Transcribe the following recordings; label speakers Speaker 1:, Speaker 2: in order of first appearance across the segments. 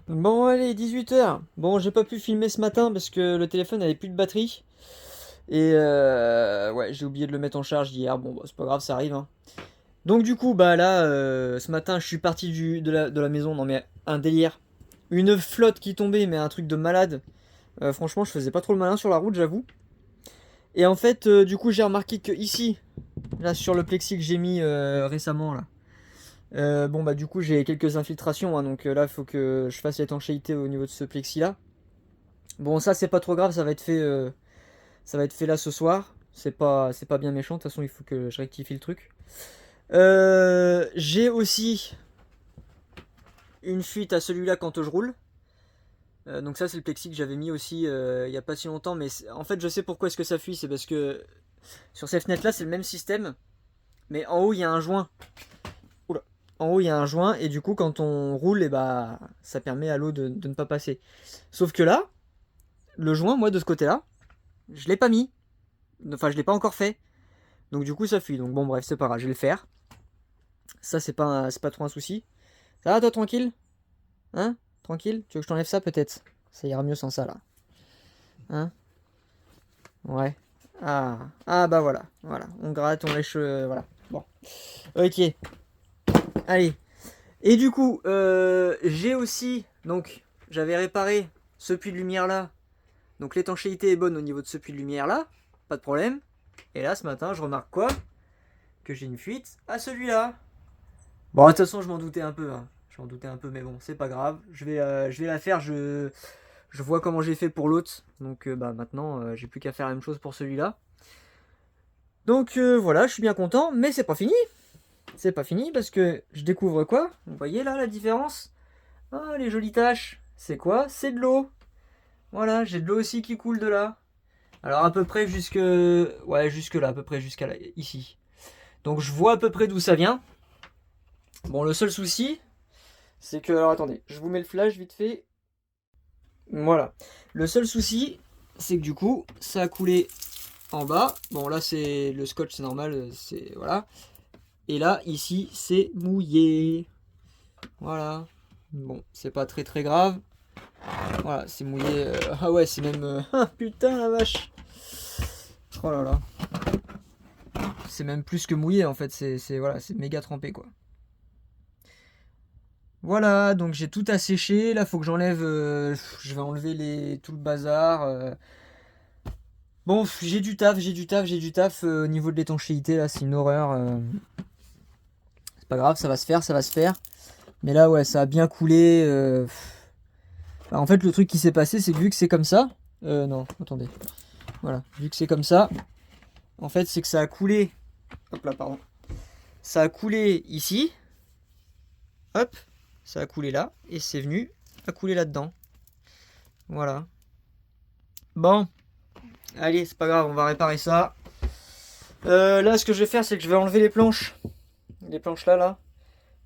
Speaker 1: Bon allez, 18 h. Bon, j'ai pas pu filmer ce matin parce que le téléphone avait plus de batterie. Et ouais, j'ai oublié de le mettre en charge hier. Bon, bah, c'est pas grave, ça arrive, hein. Donc du coup, bah là, ce matin, je suis parti de la maison. Non mais un délire. Une flotte qui tombait, mais un truc de malade. Franchement, je faisais pas trop le malin sur la route, j'avoue. Et en fait, du coup, j'ai remarqué que ici, là, sur le plexi que j'ai mis récemment, là. Bon bah du coup j'ai quelques infiltrations, hein, donc là il faut que je fasse l'étanchéité au niveau de ce plexi là. Bon, ça c'est pas trop grave, ça va être fait là ce soir. C'est pas bien méchant, de toute façon il faut que je rectifie le truc. J'ai aussi une fuite à celui-là quand je roule. Donc ça c'est le plexi que j'avais mis aussi il y a pas si longtemps, mais en fait je sais pourquoi est-ce que ça fuit, c'est parce que sur ces fenêtres là c'est le même système, mais en haut il y a un joint. Oula. En haut il y a un joint et du coup quand on roule, et bah ça permet à l'eau de ne pas passer. Sauf que là, le joint, moi de ce côté-là, je l'ai pas mis. Enfin, je l'ai pas encore fait. Donc du coup, ça fuit. Donc bon, bref, c'est pas grave, je vais le faire. Ça, c'est pas trop un souci. Ça va, toi, tranquille? Hein? Tranquille? Tu veux que je t'enlève ça, peut-être? Ça ira mieux sans ça, là. Hein? Ouais. Ah, bah voilà. Voilà. On gratte, on lèche. Voilà. Bon. Ok. Allez. Et du coup, j'ai aussi. Donc, j'avais réparé ce puits de lumière là. Donc, l'étanchéité est bonne au niveau de ce puits de lumière là. Pas de problème. Et là, ce matin, je remarque quoi? Que j'ai une fuite à celui-là. Bon, de toute façon, je m'en doutais un peu, hein. Je m'en doutais un peu, mais bon, c'est pas grave. Je vais la faire. Je vois comment j'ai fait pour l'autre. Donc, bah, maintenant, j'ai plus qu'à faire la même chose pour celui-là. Donc, voilà, je suis bien content. Mais c'est pas fini. C'est pas fini parce que je découvre quoi? Vous voyez là la différence? Ah, les jolies taches. C'est quoi? C'est de l'eau. Voilà, j'ai de l'eau aussi qui coule de là. Alors, à peu près jusque. Ouais, jusque là, à peu près jusqu'à là, ici. Donc, je vois à peu près d'où ça vient. Bon, le seul souci, c'est que, alors attendez, je vous mets le flash vite fait. Voilà. Le seul souci, c'est que du coup, ça a coulé en bas. Bon, là, c'est le scotch, c'est normal, c'est voilà. Et là, ici, c'est mouillé. Voilà. Bon, c'est pas très très grave. Voilà, c'est mouillé. Ah ouais, c'est même. Ah putain la vache. Oh là là. C'est même plus que mouillé en fait. Voilà, c'est méga trempé quoi. Voilà, donc j'ai tout asséché. Là, faut que j'enlève. Je vais enlever tout le bazar. Bon, j'ai du taf, j'ai du taf, j'ai du taf au niveau de l'étanchéité. Là, c'est une horreur. C'est pas grave, ça va se faire, ça va se faire. Mais là, ouais, ça a bien coulé. Bah, en fait, le truc qui s'est passé, c'est que vu que c'est comme ça. Non, attendez. Voilà, vu que c'est comme ça. En fait, c'est que ça a coulé. Hop là, pardon. Ça a coulé ici. Hop. Ça a coulé là. Et c'est venu à couler là-dedans. Voilà. Bon. Allez, c'est pas grave, on va réparer ça. Là, ce que je vais faire, c'est que je vais enlever les planches. Les planches là, là.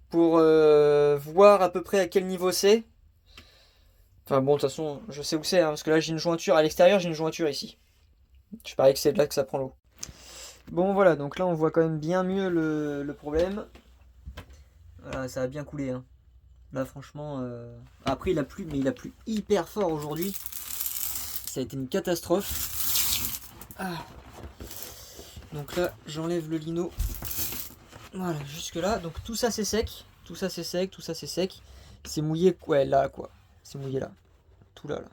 Speaker 1: Pour voir à peu près à quel niveau c'est. Enfin bon, de toute façon, je sais où c'est, hein, parce que là, j'ai une jointure à l'extérieur, j'ai une jointure ici. Je parie que c'est de là que ça prend l'eau. Bon, voilà, donc là, on voit quand même bien mieux le problème. Voilà, ça a bien coulé, hein. Là, franchement. Après, il a plu, mais il a plu hyper fort aujourd'hui. Ça a été une catastrophe. Ah. Donc là, j'enlève le lino. Voilà, jusque là. Donc tout ça, c'est sec. Tout ça, c'est sec. Tout ça, c'est sec. C'est mouillé, ouais, là, quoi. C'est mouillé là. Tout là, là.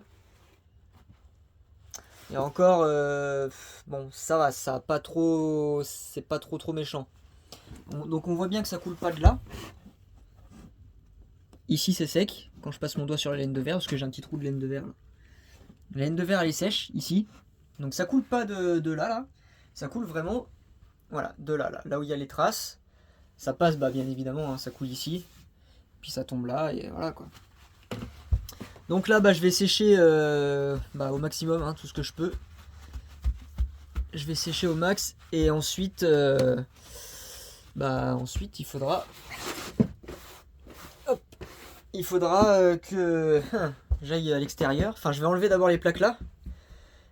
Speaker 1: Et encore, bon, ça va, ça a pas trop. C'est pas trop trop méchant. Donc on voit bien que ça coule pas de là. Ici, c'est sec. Quand je passe mon doigt sur la laine de verre, parce que j'ai un petit trou de laine de verre là. La laine de verre elle est sèche ici. Donc ça coule pas de là là. Ça coule vraiment voilà, de là là. Là où il y a les traces. Ça passe bah bien évidemment, hein, ça coule ici. Puis ça tombe là et voilà quoi. Donc là bah je vais sécher bah, au maximum hein, tout ce que je peux. Je vais sécher au max et ensuite bah ensuite hop, il faudra que j'aille à l'extérieur. Enfin je vais enlever d'abord les plaques là.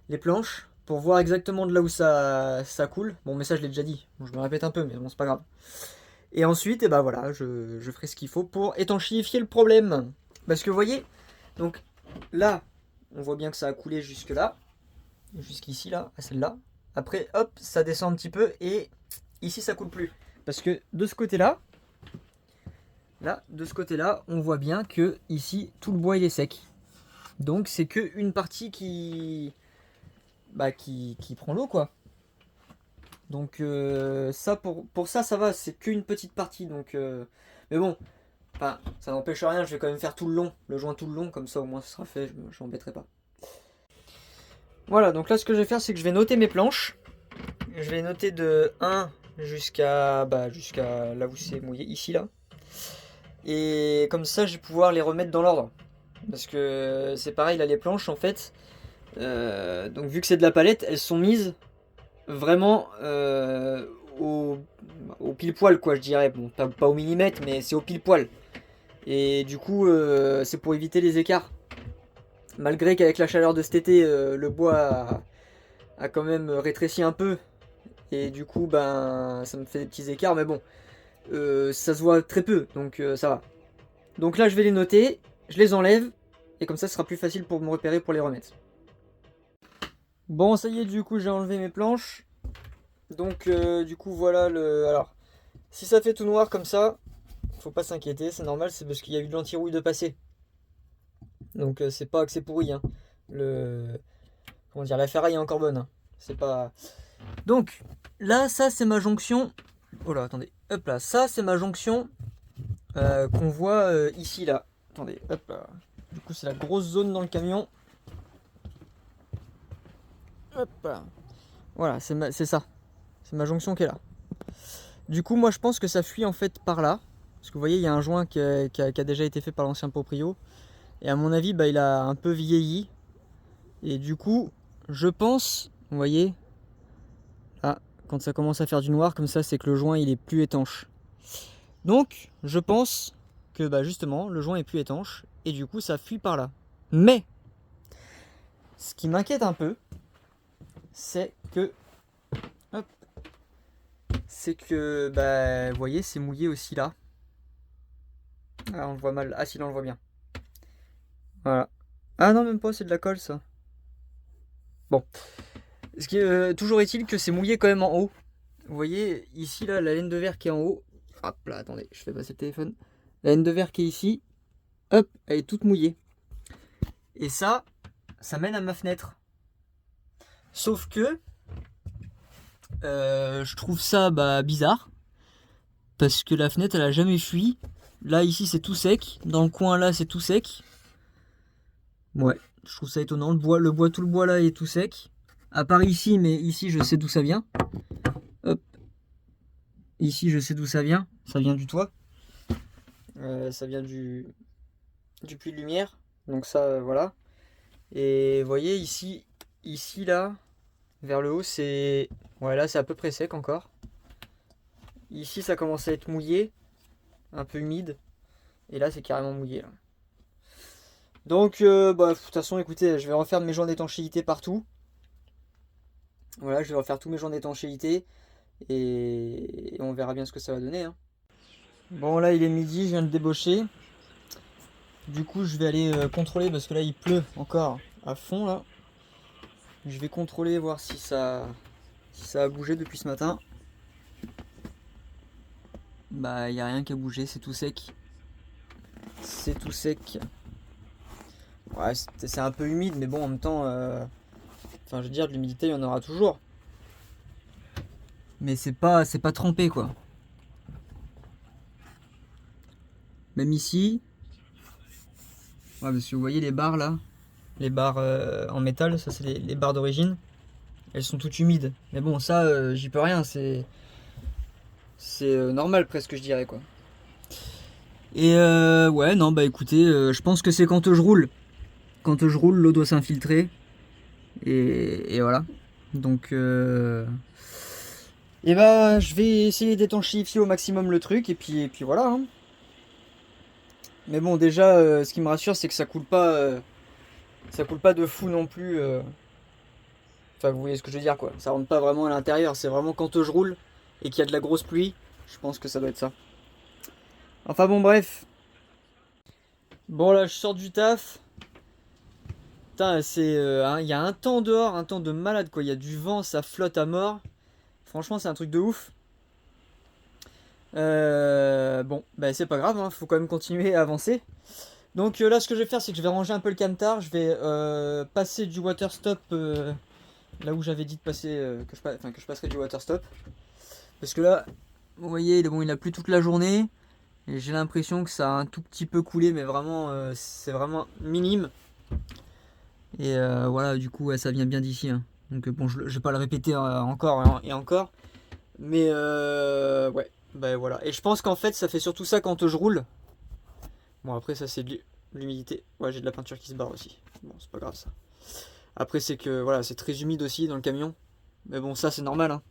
Speaker 1: Les planches pour voir exactement de là où ça coule. Bon, mais ça, je l'ai déjà dit. Bon, je me répète un peu, mais bon, c'est pas grave. Et ensuite, et bah voilà, je ferai ce qu'il faut pour étanchéifier le problème. Parce que vous voyez, Donc là, on voit bien que ça a coulé jusque là, jusqu'ici là, à celle-là. Après, hop, ça descend un petit peu et ici ça coule plus. Parce que de ce côté-là, de ce côté-là, on voit bien que ici tout le bois il est sec. Donc c'est que une partie qui prend l'eau quoi. Donc ça pour ça ça va, c'est qu'une petite partie. Donc mais bon, enfin ça n'empêche rien, je vais quand même faire tout le long, le joint tout le long, comme ça au moins ce sera fait, je m'embêterai pas. Voilà, donc là ce que je vais faire c'est que je vais noter mes planches. Je vais noter de 1 jusqu'à là où c'est mouillé, ici là. Et comme ça je vais pouvoir les remettre dans l'ordre. Parce que c'est pareil là les planches en fait. Donc vu que c'est de la palette, elles sont mises vraiment au pile poil quoi je dirais. Bon pas au millimètre mais c'est au pile poil. Et du coup c'est pour éviter les écarts. Malgré qu'avec la chaleur de cet été le bois a quand même rétréci un peu. Et du coup ben ça me fait des petits écarts mais bon. Ça se voit très peu donc ça va. Donc là je vais les noter, je les enlève. Et comme ça ce sera plus facile pour me repérer pour les remettre. Bon ça y est du coup j'ai enlevé mes planches. Donc du coup voilà le... Alors si ça fait tout noir comme ça, faut pas s'inquiéter, c'est normal, c'est parce qu'il y a eu de l'anti-rouille de passé. Donc c'est pas que c'est pourri hein. Le... Comment dire, la ferraille est encore bonne hein. C'est pas... Donc là ça c'est ma jonction. Oh là attendez, hop là, ça c'est ma jonction qu'on voit ici là. Attendez, hop là. Du coup c'est la grosse zone dans le camion. Hop là. Voilà, c'est ça. C'est ma jonction qui est là. Du coup, moi je pense que ça fuit en fait par là. Parce que vous voyez, il y a un joint qui a déjà été fait par l'ancien proprio. Et à mon avis, bah, il a un peu vieilli. Et du coup, je pense, vous voyez, là, quand ça commence à faire du noir comme ça, c'est que le joint il est plus étanche. Donc, je pense que bah, justement, le joint est plus étanche. Et du coup, ça fuit par là. Mais, ce qui m'inquiète un peu, c'est que... Hop, c'est que, bah, vous voyez, c'est mouillé aussi là. Ah, on le voit mal. Ah, si, là, on le voit bien. Voilà. Ah non, même pas, c'est de la colle, ça. Bon. Ce qui est, toujours est-il que c'est mouillé quand même en haut. Vous voyez, ici, là, la laine de verre qui est en haut. Hop là, attendez, je fais passer le téléphone. La laine de verre qui est ici, hop, elle est toute mouillée. Et ça mène à ma fenêtre. Sauf que, je trouve ça bah, bizarre. Parce que la fenêtre, elle a jamais fui. Là, ici, c'est tout sec. Dans le coin, là, c'est tout sec. Ouais, je trouve ça étonnant. Tout le bois, là, est tout sec. À part ici, mais ici, je sais d'où ça vient. Hop. Ici, je sais d'où ça vient. Ça vient du toit. Ça vient du puits de lumière. Donc ça, voilà. Et vous voyez, ici, là, vers le haut, c'est... Ouais, là, c'est à peu près sec encore. Ici, ça commence à être mouillé. Un peu humide. Et là, c'est carrément mouillé, là. Donc, bah, de toute façon, écoutez, je vais refaire mes joints d'étanchéité partout. Voilà, je vais refaire tous mes joints d'étanchéité. Et on verra bien ce que ça va donner, hein. Bon, là, il est midi, je viens de débaucher. Du coup, je vais aller contrôler parce que là, il pleut encore à fond, là. Je vais contrôler, voir si ça a bougé depuis ce matin. Bah, il n'y a rien qui a bougé, c'est tout sec. C'est tout sec. Ouais, c'est un peu humide, mais bon, en même temps, enfin, je veux dire, de l'humidité, il y en aura toujours. Mais c'est pas trempé, quoi. Même ici. Ouais, parce que vous voyez les barres, là. Les barres en métal, ça, c'est les barres d'origine. Elles sont toutes humides. Mais bon, ça, j'y peux rien, c'est normal presque, je dirais, quoi. Et ouais, non, bah écoutez, je pense que c'est quand je roule. Quand je roule, l'eau doit s'infiltrer. Et voilà. Donc, et bah, je vais essayer d'étanchéifier au maximum le truc. Et puis voilà, hein. Mais bon, déjà, ce qui me rassure, c'est que ça coule pas de fou non plus. Enfin, vous voyez ce que je veux dire, quoi. Ça rentre pas vraiment à l'intérieur. C'est vraiment quand je roule et qu'il y a de la grosse pluie. Je pense que ça doit être ça. Enfin bon, bref. Bon, là, je sors du taf. Putain, il y a un temps dehors, un temps de malade quoi. Il y a du vent, ça flotte à mort. Franchement, c'est un truc de ouf. Bon, bah c'est pas grave, hein, faut quand même continuer à avancer. Donc là, ce que je vais faire, c'est que je vais ranger un peu le camtar. Je vais passer du water stop là où j'avais dit de passer, que je passerai du water stop. Parce que là, vous voyez, bon, il a plu toute la journée. Et j'ai l'impression que ça a un tout petit peu coulé, mais vraiment, c'est vraiment minime. Et voilà, du coup, ouais, ça vient bien d'ici, hein. Donc bon, je vais pas le répéter encore et encore. Mais ouais, bah voilà. Et je pense qu'en fait, ça fait surtout ça quand je roule. Bon, après, ça, c'est de l'humidité. Ouais, j'ai de la peinture qui se barre aussi. Bon, c'est pas grave ça. Après, c'est que voilà, c'est très humide aussi dans le camion. Mais bon, ça, c'est normal, hein.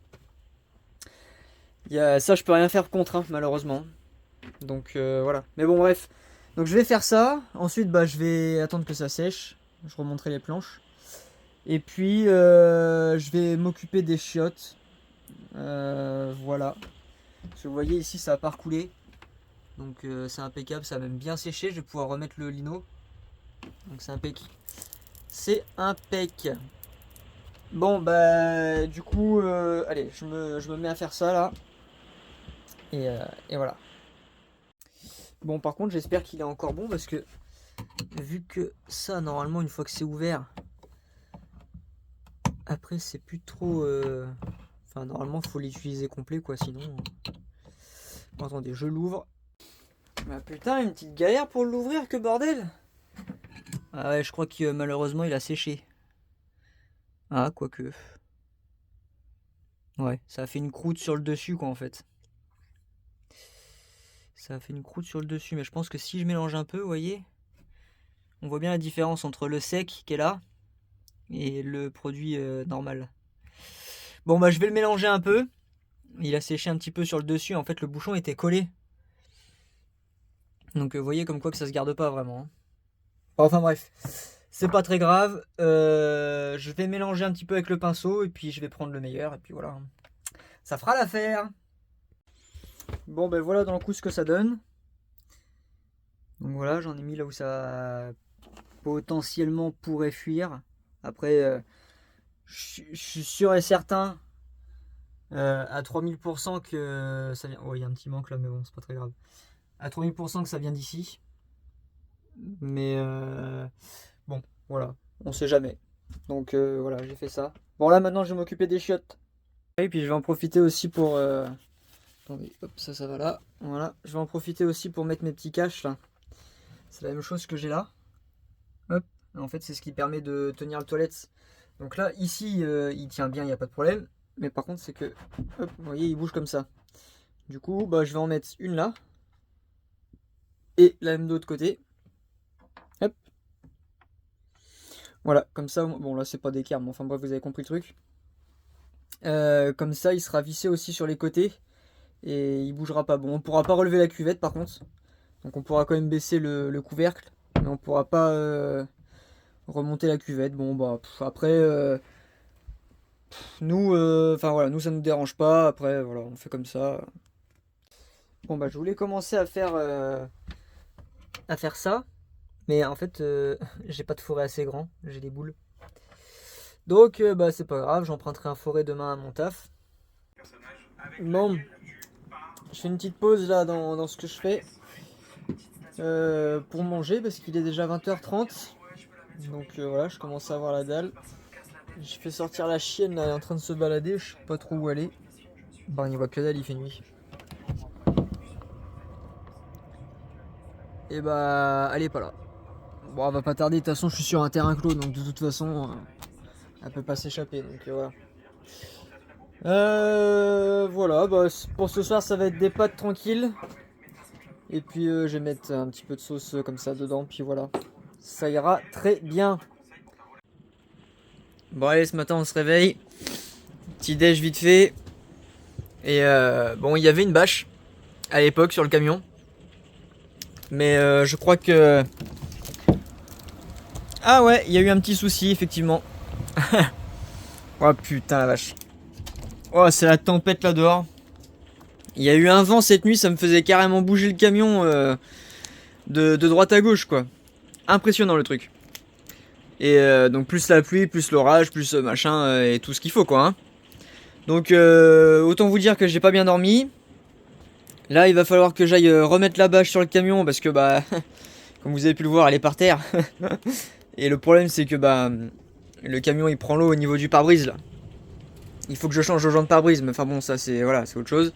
Speaker 1: Ça, je peux rien faire contre, hein, malheureusement. Donc voilà. Mais bon, bref. Donc je vais faire ça. Ensuite, bah, je vais attendre que ça sèche. Je remonterai les planches. Et puis, je vais m'occuper des chiottes. Voilà. Vous voyez ici, ça a pas recoulé. Donc c'est impeccable. Ça a même bien séché. Je vais pouvoir remettre le lino. Donc c'est impec. C'est impec. Bon, bah, du coup, allez, je me mets à faire ça là. Et voilà. Bon, par contre, j'espère qu'il est encore bon parce que vu que ça, normalement, une fois que c'est ouvert, après, c'est plus trop. Enfin, normalement, faut l'utiliser complet, quoi. Sinon. Bon, attendez, je l'ouvre. Bah putain, une petite galère pour l'ouvrir, que bordel! Ah ouais, je crois que malheureusement, il a séché. Ah, quoique. Ouais, ça a fait une croûte sur le dessus, quoi, en fait. Ça a fait une croûte sur le dessus, mais je pense que si je mélange un peu, vous voyez, on voit bien la différence entre le sec qui est là et le produit normal. Bon, bah, je vais le mélanger un peu. Il a séché un petit peu sur le dessus. En fait, le bouchon était collé. Donc, vous voyez comme quoi que ça se garde pas vraiment, hein. Enfin, bref. C'est pas très grave. Je vais mélanger un petit peu avec le pinceau. Et puis, je vais prendre le meilleur. Et puis, voilà. Ça fera l'affaire. Bon, ben voilà dans le coup ce que ça donne. Donc, voilà, j'en ai mis là où ça potentiellement pourrait fuir. Après, je suis sûr et certain à 3000% que ça vient. Oh, il y a un petit manque là, mais bon, c'est pas très grave. À 3000% que ça vient d'ici. Mais bon, voilà, on sait jamais. Donc voilà, j'ai fait ça. Bon, là maintenant, je vais m'occuper des chiottes. Et puis je vais en profiter aussi pour. Attendez, hop, ça va là. Voilà, je vais en profiter aussi pour mettre mes petits caches là. C'est la même chose que j'ai là. Hop, en fait, c'est ce qui permet de tenir le toilette. Donc là, ici, il tient bien, il n'y a pas de problème. Mais par contre, c'est que, hop, vous voyez, il bouge comme ça. Du coup, bah, je vais en mettre une là. Et la même de l'autre côté. Hop. Voilà, comme ça, bon là, c'est pas d'équerre, mais enfin bref, vous avez compris le truc. Comme ça, il sera vissé aussi sur les côtés. Et il bougera pas. Bon, on pourra pas relever la cuvette par contre. Donc on pourra quand même baisser le couvercle. Mais on pourra pas remonter la cuvette. Bon, bah, après... nous, enfin voilà, nous ça nous dérange pas. Après, voilà, on fait comme ça. Bon bah, je voulais commencer à faire ça, mais en fait, j'ai pas de forêt assez grand. J'ai des boules. Donc, bah c'est pas grave. J'emprunterai un forêt demain à mon taf. Bon, je fais une petite pause là dans ce que je fais pour manger parce qu'il est déjà 20h30. Donc voilà, je commence à avoir la dalle. Je fais sortir la chienne là, elle est en train de se balader. Je sais pas trop où elle est. Bah, on y voit que dalle, il fait nuit. Et bah, elle est pas là. Bon, elle va pas tarder, de toute façon, je suis sur un terrain clos, donc de toute façon, elle peut pas s'échapper. Donc voilà. Voilà, bah, pour ce soir, ça va être des pâtes tranquilles. Et puis, je vais mettre un petit peu de sauce comme ça dedans, puis voilà. Ça ira très bien. Bon, allez, ce matin, on se réveille. Petit déj vite fait. Et bon, il y avait une bâche à l'époque sur le camion. Mais je crois que... Ah ouais, il y a eu un petit souci, effectivement. Oh putain la vache. Oh, c'est la tempête là dehors. Il y a eu un vent cette nuit, ça me faisait carrément bouger le camion de droite à gauche, quoi. Impressionnant le truc. Et donc plus la pluie, plus l'orage, plus machin et tout ce qu'il faut quoi. Hein. Donc autant vous dire que j'ai pas bien dormi. Là il va falloir que j'aille remettre la bâche sur le camion parce que bah comme vous avez pu le voir elle est par terre. Et le problème c'est que bah le camion il prend l'eau au niveau du pare-brise là. Il faut que je change aux jantes de pare-brise mais enfin bon ça c'est voilà, c'est autre chose.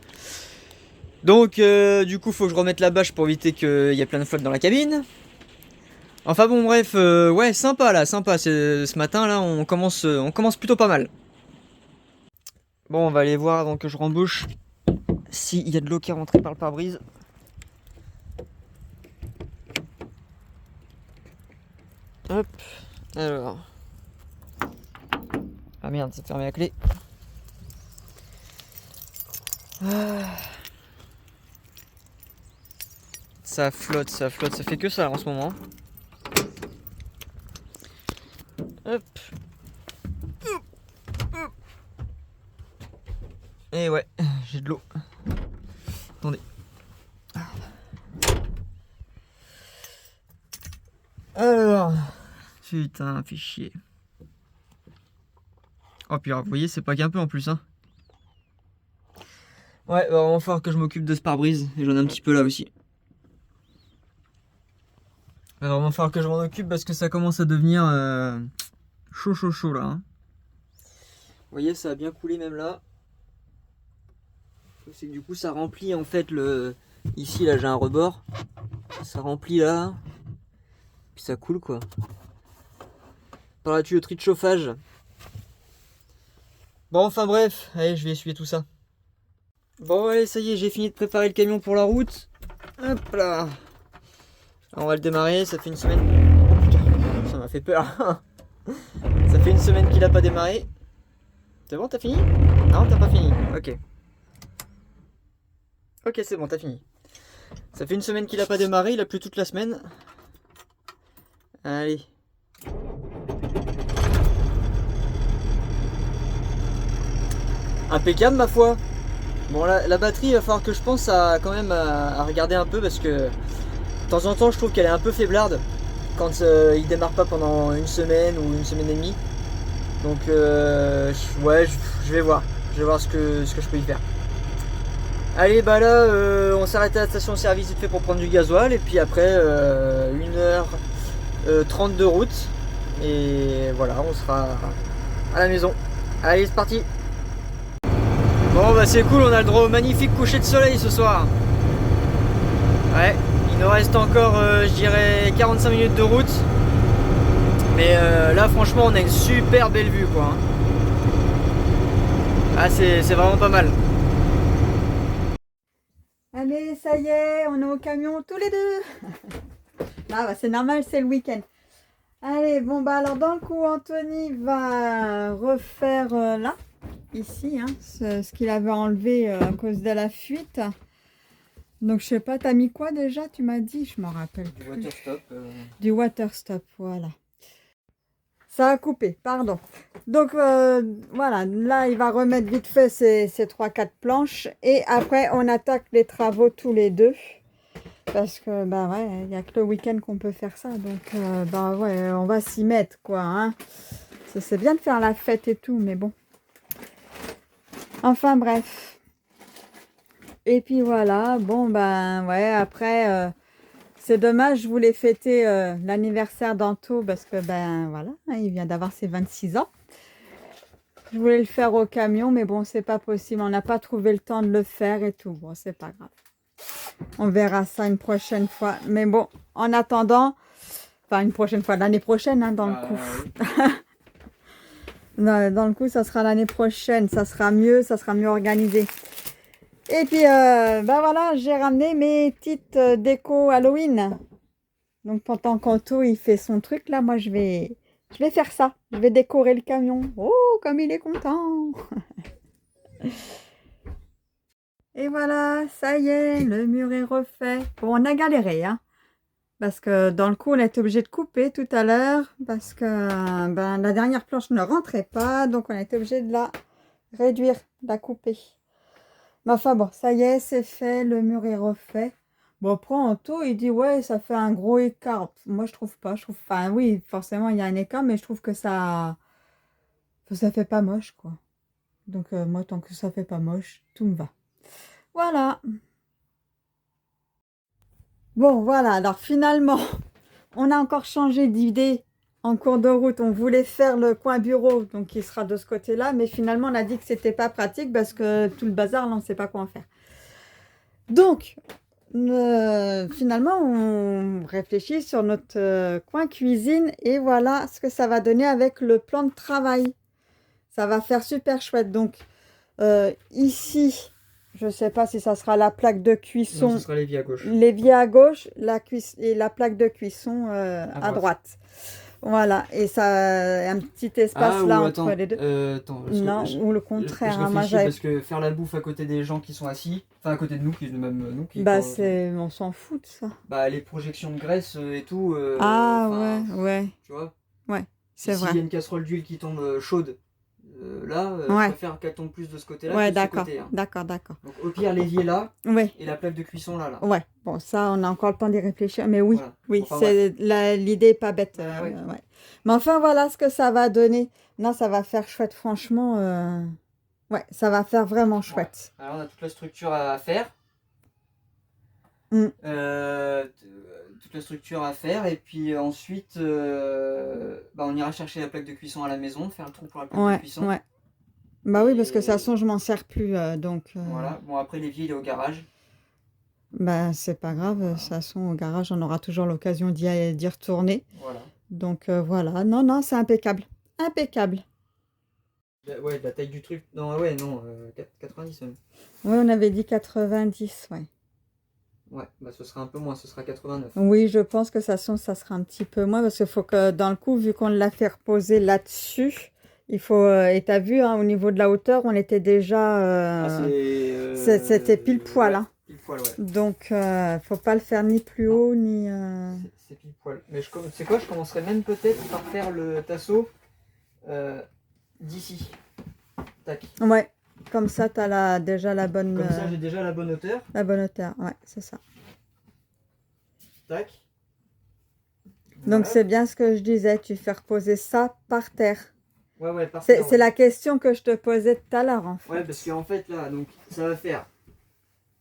Speaker 1: Donc du coup faut que je remette la bâche pour éviter qu'il y ait plein de flotte dans la cabine. Enfin bon bref, ouais sympa là, sympa. Ce matin là on commence plutôt pas mal. Bon on va aller voir avant que je rembouche s'il y a de l'eau qui est rentrée par le pare-brise. Hop, alors. Ah merde, c'est fermé à clé. Ah. Ça flotte, ça fait que ça en ce moment. Hop. Et ouais, j'ai de l'eau. Attendez. Alors. Putain, fait chier. Oh puis alors, vous voyez, c'est pas qu'un peu en plus hein. Ouais, va vraiment falloir que je m'occupe de ce pare-brise. Et j'en ai un petit peu là aussi. Va vraiment falloir que je m'en occupe parce que ça commence à devenir chaud là. Hein. Vous voyez, ça a bien coulé même là. C'est que du coup ça remplit en fait le... Ici là j'ai un rebord. Ça remplit là. Puis ça coule quoi. Par la tuyauterie de chauffage. Bon enfin bref, allez je vais essuyer tout ça. Bon allez ça y est, j'ai fini de préparer le camion pour la route. Hop là. Alors, on va le démarrer, ça fait une semaine. Oh, putain, ça m'a fait peur. Ça fait une semaine qu'il a pas démarré. C'est bon, t'as fini? Non, t'as pas fini. Ok. Ok, c'est bon, t'as fini. Ça fait une semaine qu'il a pas démarré, il a plu toute la semaine. Allez. Impeccable ma foi. Bon la batterie il va falloir que je pense à quand même à regarder un peu parce que de temps en temps je trouve qu'elle est un peu faiblarde quand il démarre pas pendant une semaine ou une semaine et demie. Donc ouais je vais voir. Je vais voir ce que je peux y faire. Allez bah là on s'arrête à la station service vite fait pour prendre du gasoil et puis après 1h30 de route et voilà on sera à la maison. Allez c'est parti. Bon bah c'est cool, on a le droit au magnifique coucher de soleil ce soir. Ouais, il nous reste encore je dirais 45 minutes de route. Mais là franchement on a une super belle vue quoi. Ah c'est vraiment pas mal.
Speaker 2: Allez, ça y est, on est au camion tous les deux. Ah bah c'est normal, c'est le week-end. Allez, bon bah alors dans le coup, Anthony va refaire là, ici, hein, ce qu'il avait enlevé à cause de la fuite. Donc je sais pas, t'as mis quoi déjà? Tu m'as dit, je m'en rappelle plus.
Speaker 1: Du water stop.
Speaker 2: Du water stop, voilà. Ça a coupé, pardon. Donc voilà, là il va remettre vite fait ces 3-4 planches et après on attaque les travaux tous les deux. Parce que bah ouais, il n'y a que le week-end qu'on peut faire ça. Donc bah ouais, on va s'y mettre quoi. Hein. C'est bien de faire la fête et tout, mais bon. Enfin bref. Et puis voilà, bon ben ouais, après... c'est dommage, je voulais fêter l'anniversaire d'Anto parce que ben voilà, hein, il vient d'avoir ses 26 ans. Je voulais le faire au camion, mais bon, c'est pas possible. On n'a pas trouvé le temps de le faire et tout. Bon, c'est pas grave. On verra ça une prochaine fois. Mais bon, en attendant, enfin une prochaine fois, l'année prochaine, hein, dans le coup. Dans le coup, ça sera l'année prochaine. Ça sera mieux organisé. Et puis, ben voilà, j'ai ramené mes petites décos Halloween. Donc, pendant qu'Anto, il fait son truc, là, moi, je vais faire ça. Je vais décorer le camion. Oh, comme il est content. Et voilà, ça y est, le mur est refait. Bon, on a galéré, hein. Parce que dans le coup, on a été obligé de couper tout à l'heure. Parce que ben, la dernière planche ne rentrait pas. Donc, on a été obligé de la réduire, de la couper. Mais enfin bon, ça y est, c'est fait, le mur est refait. Bon, après, en tout, il dit, ouais, ça fait un gros écart. Moi, je trouve pas. Je trouve, enfin, oui, forcément, il y a un écart, mais je trouve que ça fait pas moche, quoi. Donc, moi, tant que ça fait pas moche, tout me va. Voilà. Bon, voilà. Alors, finalement, on a encore changé d'idée en cours de route. On voulait faire le coin bureau, donc qui sera de ce côté-là, mais finalement, on a dit que c'était pas pratique parce que tout le bazar, là, on ne sait pas quoi en faire. Donc, finalement, on réfléchit sur notre coin cuisine et voilà ce que ça va donner avec le plan de travail. Ça va faire super chouette. Donc, ici, je ne sais pas si ça sera la plaque de
Speaker 1: Non,
Speaker 2: cuisson,
Speaker 1: ce sera l'évier à gauche.
Speaker 2: l'évier à gauche, et la plaque de cuisson à
Speaker 1: droite.
Speaker 2: droite. Voilà, et ça un petit espace
Speaker 1: Ah,
Speaker 2: là
Speaker 1: ou
Speaker 2: entre
Speaker 1: attends,
Speaker 2: les deux.
Speaker 1: attends, parce
Speaker 2: Non,
Speaker 1: que
Speaker 2: ou le
Speaker 1: je
Speaker 2: contraire. Hein, moi,
Speaker 1: réfléchis parce que faire la bouffe à côté des gens qui sont assis, enfin à côté de nous, qui même nous, qui
Speaker 2: Bah, on s'en fout de ça.
Speaker 1: bah les projections de graisse et tout,
Speaker 2: Ah,
Speaker 1: enfin,
Speaker 2: ouais,
Speaker 1: tu vois.
Speaker 2: ouais, c'est
Speaker 1: S'il
Speaker 2: vrai.
Speaker 1: y a une casserole d'huile qui tombe chaude, là, je
Speaker 2: Ouais,
Speaker 1: préfère qu'elle tombe plus de ce côté-là
Speaker 2: ouais,
Speaker 1: que de ce
Speaker 2: d'accord,
Speaker 1: côté. Hein.
Speaker 2: d'accord, d'accord.
Speaker 1: Donc au pire, l'évier là,
Speaker 2: Ouais,
Speaker 1: et la plaque de cuisson là.
Speaker 2: ouais. Bon, ça, on a encore le temps d'y réfléchir, mais oui,
Speaker 1: Voilà.
Speaker 2: oui,
Speaker 1: Enfin bref.
Speaker 2: l'idée est pas bête.
Speaker 1: Bah, ouais.
Speaker 2: Ouais. Mais enfin, voilà ce que ça va donner. Non, ça va faire chouette, franchement. Ouais, ça va faire vraiment chouette.
Speaker 1: Alors on a toute la structure à faire.
Speaker 2: Mm.
Speaker 1: Toute la structure à faire et puis ensuite bah, on ira chercher la plaque de cuisson à la maison, faire le trou pour la plaque de
Speaker 2: Ouais,
Speaker 1: cuisson.
Speaker 2: ouais. Bah oui, parce que de toute
Speaker 1: Et
Speaker 2: façon, je m'en sers plus, donc...
Speaker 1: voilà, bon après l'évier il est au garage.
Speaker 2: Bah, c'est pas grave, de toute façon, au garage, on aura toujours l'occasion d'y retourner.
Speaker 1: Voilà.
Speaker 2: Donc, voilà. Non, non, c'est impeccable. Impeccable.
Speaker 1: Ouais, la taille du truc. Non, ouais, non, 90 même.
Speaker 2: Oui, on avait dit 90, ouais.
Speaker 1: Ouais, bah ce sera un peu moins, ce sera 89.
Speaker 2: Oui, je pense que ça sera un petit peu moins parce qu'il faut que dans le coup, vu qu'on l'a fait reposer là-dessus, il faut. Et t'as vu, hein, au niveau de la hauteur, on était déjà. C'était pile poil.
Speaker 1: Ouais,
Speaker 2: Hein.
Speaker 1: pile poil, ouais.
Speaker 2: Donc, faut pas le faire ni plus haut ni.
Speaker 1: C'est pile poil. Mais c'est quoi, je commencerai même peut-être par faire le tasseau d'ici. Tac.
Speaker 2: Ouais, comme ça, t'as déjà la bonne.
Speaker 1: Comme ça, j'ai déjà la bonne hauteur.
Speaker 2: La bonne hauteur, ouais, c'est ça.
Speaker 1: Tac.
Speaker 2: Donc,
Speaker 1: Voilà.
Speaker 2: c'est bien ce que je disais, tu fais reposer ça par terre.
Speaker 1: Ouais, par terre.
Speaker 2: C'est la question que je te posais tout à l'heure, en fait.
Speaker 1: Ouais, parce qu'en fait, là, donc, ça va faire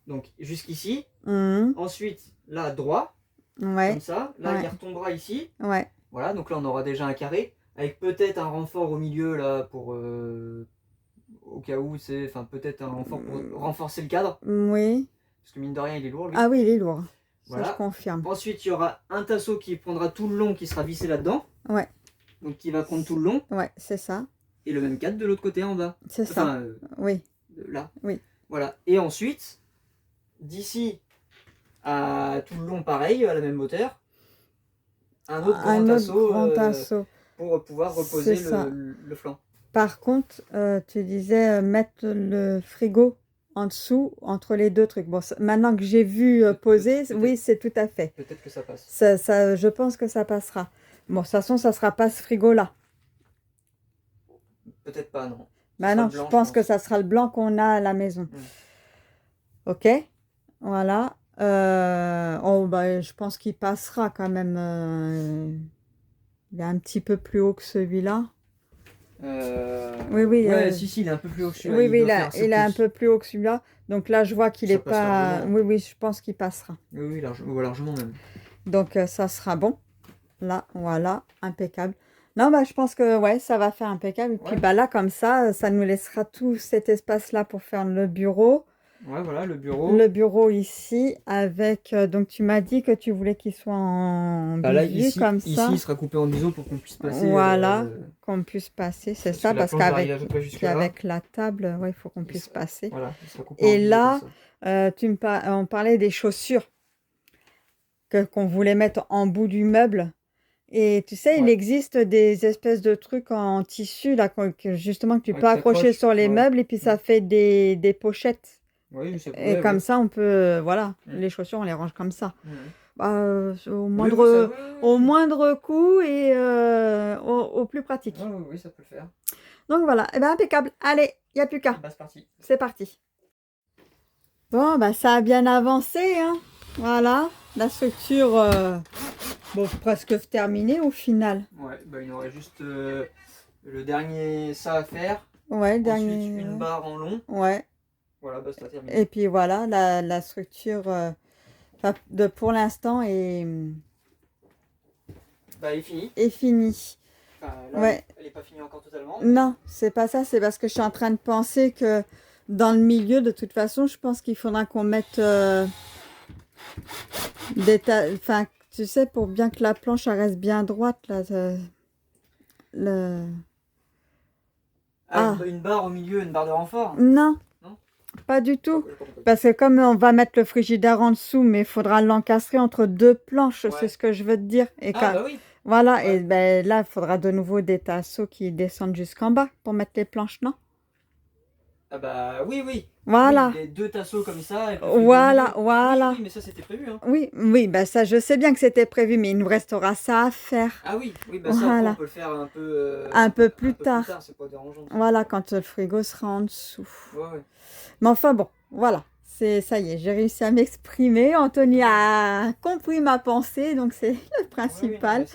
Speaker 1: donc jusqu'ici.
Speaker 2: Mmh.
Speaker 1: Ensuite, là, droit.
Speaker 2: Ouais.
Speaker 1: Comme ça. Là,
Speaker 2: Ouais.
Speaker 1: il retombera ici.
Speaker 2: Ouais.
Speaker 1: Voilà, donc là, on aura déjà un carré. Avec peut-être un renfort au milieu, là, pour... au cas où, c'est... Enfin, peut-être un renfort pour renforcer le cadre.
Speaker 2: Oui.
Speaker 1: Parce que mine de rien, il est lourd, lui.
Speaker 2: Ah oui, il est lourd.
Speaker 1: Voilà.
Speaker 2: Ça, je confirme.
Speaker 1: Ensuite, il y aura un tasseau qui prendra tout le long, qui sera vissé là-dedans.
Speaker 2: Ouais.
Speaker 1: Donc, qui va prendre tout le long.
Speaker 2: Ouais, c'est ça.
Speaker 1: Et le même cadre de l'autre côté en bas.
Speaker 2: C'est ça. Oui.
Speaker 1: Là.
Speaker 2: Oui.
Speaker 1: Voilà. Et ensuite, d'ici à tout le long, pareil, à la même hauteur, un autre grand tasseau, pour pouvoir reposer le flanc.
Speaker 2: Par contre, tu disais mettre le frigo en dessous, entre les deux trucs. Bon, maintenant que j'ai vu poser, oui, c'est tout à fait.
Speaker 1: Peut-être que ça passe.
Speaker 2: Je pense que ça passera. Bon, de toute façon, ça ne sera pas ce frigo-là.
Speaker 1: Peut-être pas, non.
Speaker 2: Bah non, je pense que ça sera le blanc qu'on a à la maison. Ok, voilà. Je pense qu'il passera quand même. Il est un petit peu plus haut que celui-là. Oui,
Speaker 1: ouais, si, il est un peu plus haut que celui-là.
Speaker 2: Oui, il est un peu plus haut que celui-là. Donc là, je vois qu'il n'est pas... Oui, je pense qu'il passera.
Speaker 1: Oui, largement même.
Speaker 2: Donc ça sera bon. Là, voilà, impeccable. Non, je pense que ouais, ça va faire impeccable. Et puis là, comme ça nous laissera tout cet espace-là pour faire le bureau.
Speaker 1: Ouais, voilà, le bureau.
Speaker 2: Le bureau ici, avec... donc, tu m'as dit que tu voulais qu'il soit en biseau, comme ça.
Speaker 1: Ici, il sera coupé en biseau pour qu'on puisse passer.
Speaker 2: Voilà, qu'on puisse passer, c'est ça, parce qu'avec la table, il faut qu'on puisse passer.
Speaker 1: Voilà, il sera coupé
Speaker 2: et là, on parlait des chaussures qu'on voulait mettre en bout du meuble. Et tu sais, il existe des espèces de trucs en tissu, là, justement, que tu peux accrocher sur les meubles, et puis ça fait des pochettes.
Speaker 1: Oui,
Speaker 2: et comme ça, on peut, voilà, les chaussures, on les range comme ça. Au moindre coût et au plus pratique.
Speaker 1: Oui, ça peut le faire.
Speaker 2: Donc voilà, impeccable. Allez, il n'y a plus qu'à.
Speaker 1: C'est parti.
Speaker 2: C'est parti. Bon, ça a bien avancé, hein. Voilà, la structure, bon, presque terminée au final.
Speaker 1: Ouais, bah il y aurait juste le dernier ça à faire.
Speaker 2: Ouais,
Speaker 1: Ensuite,
Speaker 2: dernier.
Speaker 1: une barre en long.
Speaker 2: Ouais.
Speaker 1: Voilà, bah c'est terminé.
Speaker 2: Et puis voilà, la structure, pour l'instant,
Speaker 1: Bah elle est finie.
Speaker 2: est finie.
Speaker 1: Enfin, là,
Speaker 2: Ouais.
Speaker 1: elle est pas finie encore totalement.
Speaker 2: Non, c'est pas ça, c'est parce que je suis en train de penser que dans le milieu, de toute façon, je pense qu'il faudra qu'on mette enfin, tu sais, pour bien que la planche elle reste bien droite, là, le...
Speaker 1: Ah, une barre au milieu, une barre de renfort?
Speaker 2: Non,
Speaker 1: Non,
Speaker 2: pas du tout.
Speaker 1: j'ai pas compris.
Speaker 2: Parce que comme on va mettre le frigidaire en dessous, mais il faudra l'encastrer entre deux planches,
Speaker 1: Ouais.
Speaker 2: c'est ce que je veux te dire. Et
Speaker 1: Ah bah oui.
Speaker 2: voilà,
Speaker 1: Ouais.
Speaker 2: et ben là, il faudra de nouveau des tasseaux qui descendent jusqu'en bas pour mettre les planches, non?
Speaker 1: Ah bah oui, oui.
Speaker 2: Voilà.
Speaker 1: Oui, les deux tasseaux comme ça. Et puis le frigo au
Speaker 2: Voilà,
Speaker 1: milieu.
Speaker 2: voilà.
Speaker 1: Oui, oui, mais ça c'était prévu. Hein.
Speaker 2: Oui, oui, bah ça, je sais bien que c'était prévu, mais il nous restera ça à faire.
Speaker 1: Ah oui, oui, bah ça après,
Speaker 2: Voilà.
Speaker 1: on peut le faire un peu,
Speaker 2: Un peu plus tard.
Speaker 1: C'est pas dérangeant.
Speaker 2: Voilà, quand le frigo sera en dessous.
Speaker 1: Ouais, ouais.
Speaker 2: Mais enfin bon, voilà. Ça y est, j'ai réussi à m'exprimer. Anthony a compris ma pensée, donc c'est le principal.
Speaker 1: Oui,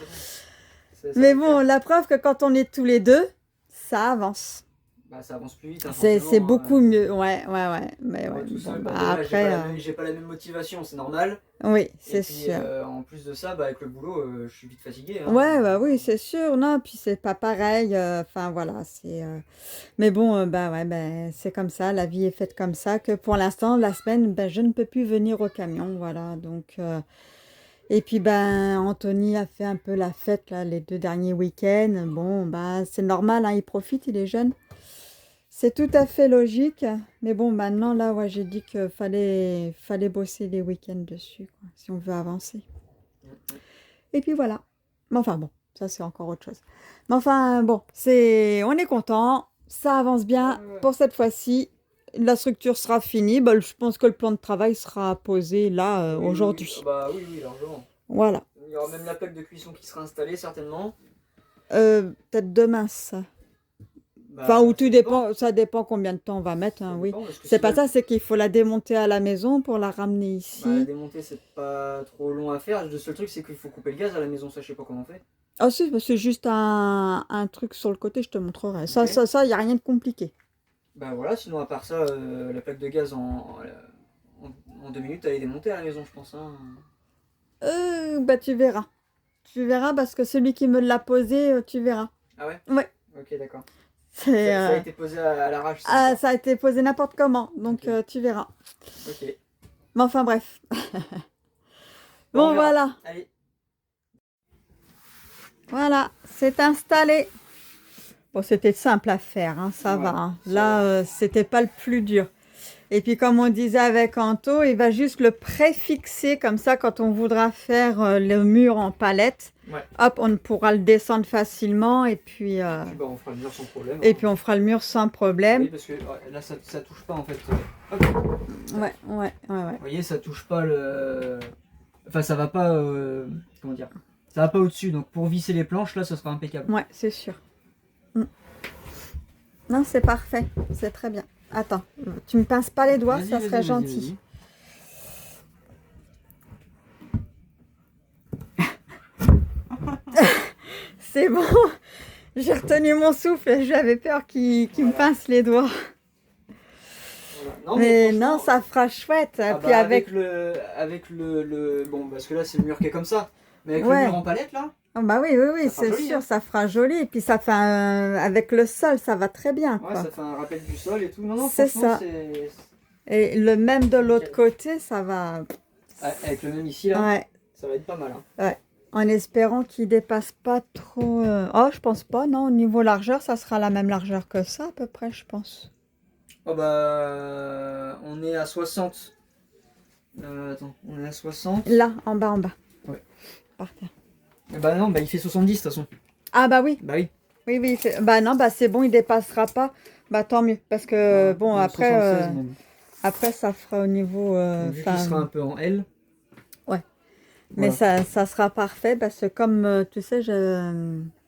Speaker 1: oui,
Speaker 2: Mais bon, la preuve que quand on est tous les deux, ça avance.
Speaker 1: Bah, ça avance plus vite. Hein,
Speaker 2: c'est beaucoup mieux. Ouais, ouais, ouais. Mais
Speaker 1: Moi,
Speaker 2: ouais,
Speaker 1: tout seul,
Speaker 2: bon,
Speaker 1: bah,
Speaker 2: bah,
Speaker 1: déjà,
Speaker 2: après.
Speaker 1: j'ai pas la même motivation, c'est normal.
Speaker 2: Oui, c'est
Speaker 1: Et puis,
Speaker 2: sûr.
Speaker 1: en plus de ça, bah, avec le boulot, je suis vite fatigué. Hein.
Speaker 2: Ouais, bah oui, c'est sûr. Non, puis c'est pas pareil. Enfin, voilà, c'est. Mais bon, bah ouais, ben c'est comme ça. La vie est faite comme ça. Que pour l'instant, la semaine, ben je ne peux plus venir au camion, voilà. Donc. Et puis ben Anthony a fait un peu la fête là les 2 derniers week-ends. Bon, bah c'est normal, hein, il profite, il est jeune. C'est tout à fait logique. Mais bon, maintenant là, ouais, j'ai dit qu'il fallait bosser les week-ends dessus, quoi, si on veut avancer. Et puis voilà. Mais enfin bon, ça c'est encore autre chose. Mais enfin bon, on est content, ça avance bien pour cette fois-ci. La structure sera finie. Bah, je pense que le plan de travail sera posé là
Speaker 1: Oui,
Speaker 2: aujourd'hui.
Speaker 1: oui. Bah oui, oui, largement.
Speaker 2: Voilà.
Speaker 1: Il y aura même la plaque de cuisson qui sera installée certainement.
Speaker 2: Peut-être demain ça.
Speaker 1: Bah,
Speaker 2: Enfin, ou tout dépend, ça dépend combien de temps on va mettre, hein, oui. C'est pas ça, c'est qu'il faut la démonter à la maison pour la ramener ici.
Speaker 1: Bah, la démonter, c'est pas trop long à faire. Le seul truc, c'est qu'il faut couper le gaz à la maison, ça, je sais pas comment on fait.
Speaker 2: Ah si, c'est juste un truc sur le côté, je te montrerai.
Speaker 1: Ok.
Speaker 2: Ça, il n'y a rien de compliqué.
Speaker 1: Bah voilà, sinon à part ça, la plaque de gaz en 2 minutes, elle est démontée à la maison, je pense. Hein.
Speaker 2: Bah tu verras. Tu verras parce que celui qui me l'a posé, tu verras.
Speaker 1: Ah ouais?
Speaker 2: Ouais.
Speaker 1: Ok, d'accord. Ça
Speaker 2: C'est,
Speaker 1: a été posé à l'arrache.
Speaker 2: ça a été posé n'importe comment, donc
Speaker 1: Ok.
Speaker 2: tu verras.
Speaker 1: Ok.
Speaker 2: Mais enfin bref.
Speaker 1: Bon,
Speaker 2: Bon
Speaker 1: on verra.
Speaker 2: voilà.
Speaker 1: Allez.
Speaker 2: Voilà, c'est installé. Bon, c'était simple à faire, hein, ça
Speaker 1: Ouais,
Speaker 2: va. Hein.
Speaker 1: ça
Speaker 2: Là, c'était pas le plus dur. Et puis, comme on disait avec Anto, il va juste le préfixer comme ça quand on voudra faire le mur en palette.
Speaker 1: Ouais.
Speaker 2: Hop, on pourra le descendre facilement et puis.
Speaker 1: Puis, bah, on fera le mur sans problème.
Speaker 2: Et
Speaker 1: hein.
Speaker 2: puis on fera le mur sans problème.
Speaker 1: Oui, parce que là, ça touche pas en fait. Hop.
Speaker 2: Ouais.
Speaker 1: Vous voyez, ça touche pas le. Enfin, ça va pas. Comment dire? Ça va pas au-dessus. Donc, pour visser les planches, là, ça sera impeccable.
Speaker 2: Ouais, c'est sûr. Non, c'est parfait. C'est très bien. Attends, tu me pinces pas les doigts, ça serait gentil. C'est bon. J'ai retenu mon souffle. J'avais peur qu'il me pince les doigts.
Speaker 1: Voilà. Non,
Speaker 2: mais non, ça fera chouette.
Speaker 1: Ah
Speaker 2: puis
Speaker 1: bah,
Speaker 2: avec
Speaker 1: le. Bon, parce que là, c'est le mur qui est comme ça. Mais avec
Speaker 2: Ouais.
Speaker 1: le mur en palette, là.
Speaker 2: Oh, bah oui,
Speaker 1: Ça fera
Speaker 2: c'est
Speaker 1: joli,
Speaker 2: sûr,
Speaker 1: hein.
Speaker 2: ça fera joli. Et puis ça fait avec le sol, ça va très bien,
Speaker 1: Ouais,
Speaker 2: quoi.
Speaker 1: ça fait un rappel du sol et tout. Non,
Speaker 2: C'est
Speaker 1: franchement,
Speaker 2: ça. Et le même de l'autre côté, ça va.
Speaker 1: Avec le même ici, là,
Speaker 2: Ouais,
Speaker 1: ça va être pas mal. Hein.
Speaker 2: en espérant qu'il dépasse pas trop. Oh, je pense pas, non. Au niveau largeur, ça sera la même largeur que ça, à peu près, je pense.
Speaker 1: Oh bah. On est à 60. Attends, on est à 60.
Speaker 2: Là, en bas.
Speaker 1: Ouais.
Speaker 2: Par terre.
Speaker 1: Bah non, bah il fait 70 de toute façon.
Speaker 2: Ah bah oui.
Speaker 1: Bah oui.
Speaker 2: Oui, bah non, bah c'est bon, il dépassera pas. Bah tant mieux, parce que bon, après,
Speaker 1: 76 même.
Speaker 2: après ça fera au niveau.
Speaker 1: Donc, vu qu'il sera un peu en L.
Speaker 2: Mais
Speaker 1: Voilà.
Speaker 2: ça sera parfait parce que comme tu sais,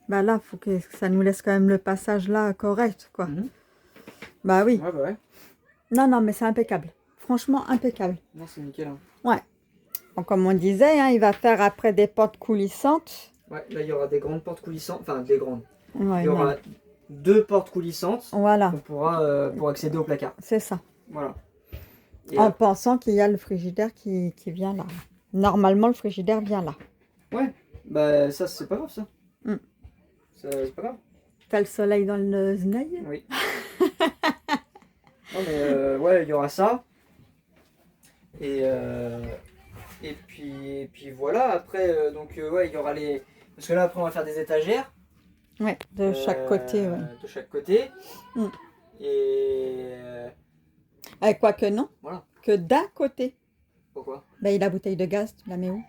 Speaker 2: bah là, faut que ça nous laisse quand même le passage là correct, quoi.
Speaker 1: Mhm.
Speaker 2: Bah oui.
Speaker 1: Ouais, bah ouais.
Speaker 2: Non, mais c'est impeccable. Franchement, impeccable.
Speaker 1: Non, c'est nickel. Hein.
Speaker 2: Ouais. bon, comme on disait, hein, il va faire après des portes coulissantes.
Speaker 1: Ouais, là il y aura des grandes portes coulissantes, enfin des grandes.
Speaker 2: Ouais,
Speaker 1: Il y aura 2 portes coulissantes
Speaker 2: voilà,
Speaker 1: qu'on pourra pour accéder au placard.
Speaker 2: c'est ça.
Speaker 1: Voilà. Et
Speaker 2: En pensant qu'il y a le frigidaire qui vient là. Normalement, le frigidaire vient là.
Speaker 1: ouais, bah ça c'est pas grave ça.
Speaker 2: Mm.
Speaker 1: Ça, c'est pas grave.
Speaker 2: T'as le soleil dans le œil.
Speaker 1: Oui. Non mais ouais, il y aura ça. Et puis voilà, après, ouais, il y aura les... Parce que là, après, on va faire des étagères.
Speaker 2: Ouais, de chaque côté, ouais.
Speaker 1: De chaque côté.
Speaker 2: Mm.
Speaker 1: Et...
Speaker 2: Quoique non,
Speaker 1: voilà.
Speaker 2: que d'un côté.
Speaker 1: Pourquoi?
Speaker 2: Ben, il a la bouteille de gaz, tu la mets où?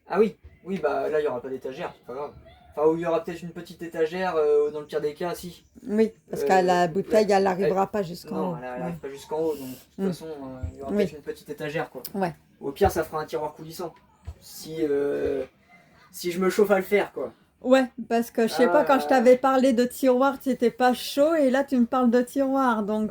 Speaker 1: Ah oui, oui, bah là, il n'y aura pas d'étagère, c'est pas grave. Enfin, où il y aura peut-être une petite étagère, dans le pire des cas, si.
Speaker 2: Oui, parce que la bouteille, elle n'arrivera pas jusqu'en haut.
Speaker 1: Non, elle n'arrive pas jusqu'en haut, donc de toute façon, il y aura
Speaker 2: Oui.
Speaker 1: peut-être une petite étagère, quoi.
Speaker 2: Ouais.
Speaker 1: Au pire, ça fera un tiroir coulissant. Si je me chauffe à le faire, quoi.
Speaker 2: Ouais, parce que je sais pas, quand je t'avais parlé de tiroir, tu n'étais pas chaud, et là, tu me parles de tiroir, donc...